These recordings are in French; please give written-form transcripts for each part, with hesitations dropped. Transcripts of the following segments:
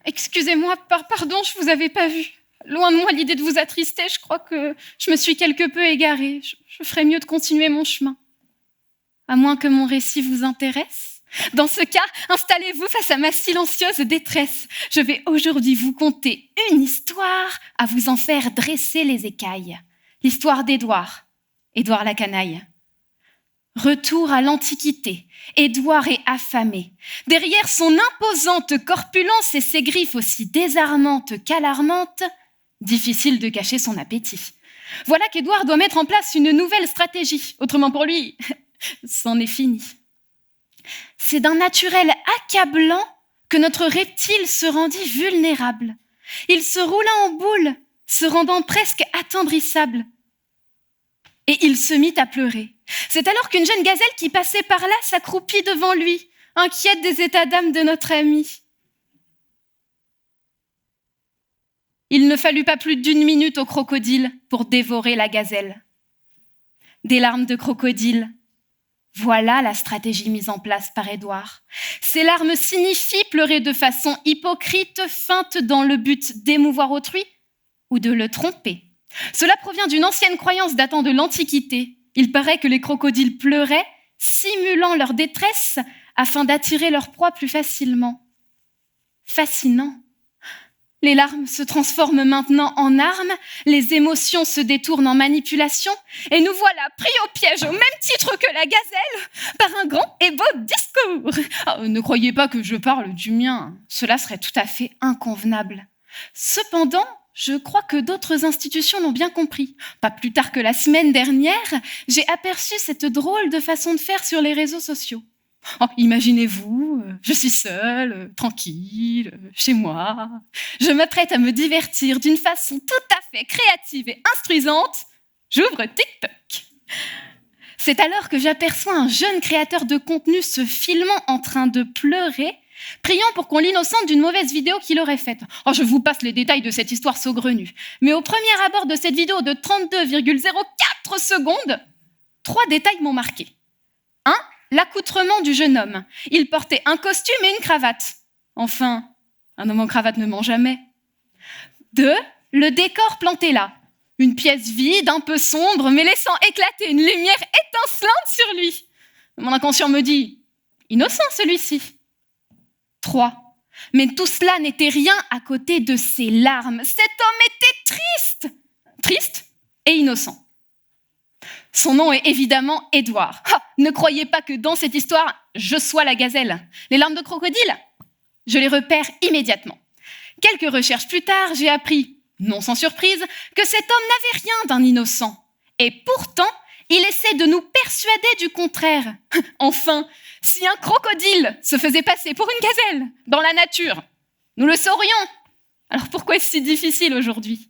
Excusez-moi, pardon, je vous avais pas vu. Loin de moi l'idée de vous attrister, je crois que je me suis quelque peu égarée. Je ferais mieux de continuer mon chemin. À moins que mon récit vous intéresse. Dans ce cas, installez-vous face à ma silencieuse détresse. Je vais aujourd'hui vous conter une histoire à vous en faire dresser les écailles. L'histoire d'Édouard, Édouard la canaille. Retour à l'Antiquité, Édouard est affamé. Derrière son imposante corpulence et ses griffes aussi désarmantes qu'alarmantes, difficile de cacher son appétit. Voilà qu'Édouard doit mettre en place une nouvelle stratégie. Autrement pour lui, c'en est fini. C'est d'un naturel accablant que notre reptile se rendit vulnérable. Il se roula en boule, se rendant presque attendrissable. Et il se mit à pleurer. C'est alors qu'une jeune gazelle qui passait par là s'accroupit devant lui, inquiète des états d'âme de notre ami. Il ne fallut pas plus d'1 minute au crocodile pour dévorer la gazelle. Des larmes de crocodile. Voilà la stratégie mise en place par Édouard. Ces larmes signifient pleurer de façon hypocrite, feinte dans le but d'émouvoir autrui ou de le tromper. Cela provient d'une ancienne croyance datant de l'Antiquité. Il paraît que les crocodiles pleuraient, simulant leur détresse afin d'attirer leur proie plus facilement. Fascinant. Les larmes se transforment maintenant en armes, les émotions se détournent en manipulation, et nous voilà pris au piège au même titre que la gazelle par un grand et beau discours. Oh, ne croyez pas que je parle du mien, cela serait tout à fait inconvenable. Cependant, je crois que d'autres institutions l'ont bien compris. Pas plus tard que la semaine dernière, j'ai aperçu cette drôle de façon de faire sur les réseaux sociaux. Oh, imaginez-vous, je suis seule, tranquille, chez moi. Je m'apprête à me divertir d'une façon tout à fait créative et instruisante. J'ouvre TikTok. C'est alors que j'aperçois un jeune créateur de contenu se filmant en train de pleurer, priant pour qu'on l'innocente d'une mauvaise vidéo qu'il aurait faite. Oh, je vous passe les détails de cette histoire saugrenue. Mais au premier abord de cette vidéo de 32,04 secondes, 3 détails m'ont marqué. 1. L'accoutrement du jeune homme. Il portait un costume et une cravate. Enfin, un homme en cravate ne ment jamais. 2. Le décor planté là. Une pièce vide, un peu sombre, mais laissant éclater une lumière étincelante sur lui. Mon inconscient me dit, innocent celui-ci. 3. Mais tout cela n'était rien à côté de ses larmes. Cet homme était triste. Triste et innocent. Son nom est évidemment Édouard. Ne croyez pas que dans cette histoire, je sois la gazelle. Les larmes de crocodile, je les repère immédiatement. Quelques recherches plus tard, j'ai appris, non sans surprise, que cet homme n'avait rien d'un innocent. Et pourtant, il essaie de nous persuader du contraire. Enfin, si un crocodile se faisait passer pour une gazelle dans la nature, nous le saurions. Alors pourquoi est-ce si difficile aujourd'hui ?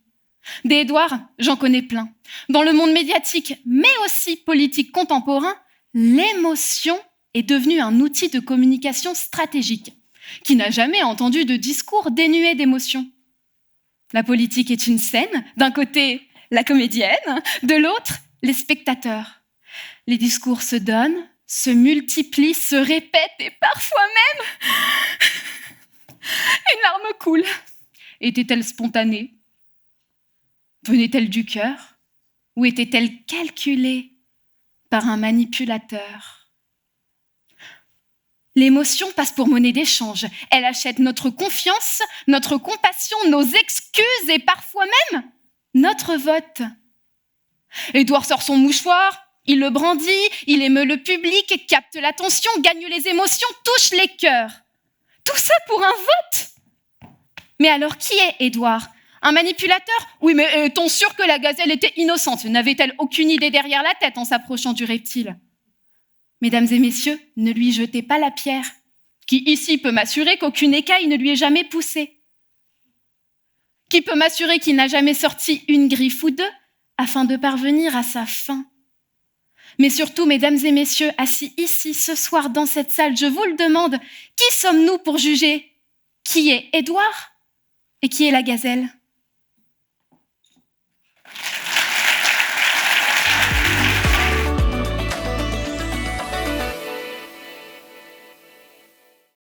Des Édouard, j'en connais plein. Dans le monde médiatique, mais aussi politique contemporain, l'émotion est devenue un outil de communication stratégique. Qui n'a jamais entendu de discours dénué d'émotion ? La politique est une scène, d'un côté la comédienne, de l'autre les spectateurs. Les discours se donnent, se multiplient, se répètent et parfois même une larme coule. Était-elle spontanée ? Venait-elle du cœur ou était-elle calculée par un manipulateur ? L'émotion passe pour monnaie d'échange. Elle achète notre confiance, notre compassion, nos excuses et parfois même notre vote. Édouard sort son mouchoir, il le brandit, il émeut le public, capte l'attention, gagne les émotions, touche les cœurs. Tout ça pour un vote ? Mais alors qui est Édouard ? Un manipulateur ? Oui, mais est-on sûr que la gazelle était innocente ? N'avait-elle aucune idée derrière la tête en s'approchant du reptile ? Mesdames et messieurs, ne lui jetez pas la pierre. Qui ici peut m'assurer qu'aucune écaille ne lui ait jamais poussé ? Qui peut m'assurer qu'il n'a jamais sorti une griffe ou 2 afin de parvenir à sa fin ? Mais surtout, mesdames et messieurs, assis ici ce soir dans cette salle, je vous le demande, qui sommes-nous pour juger qui est Édouard et qui est la gazelle ?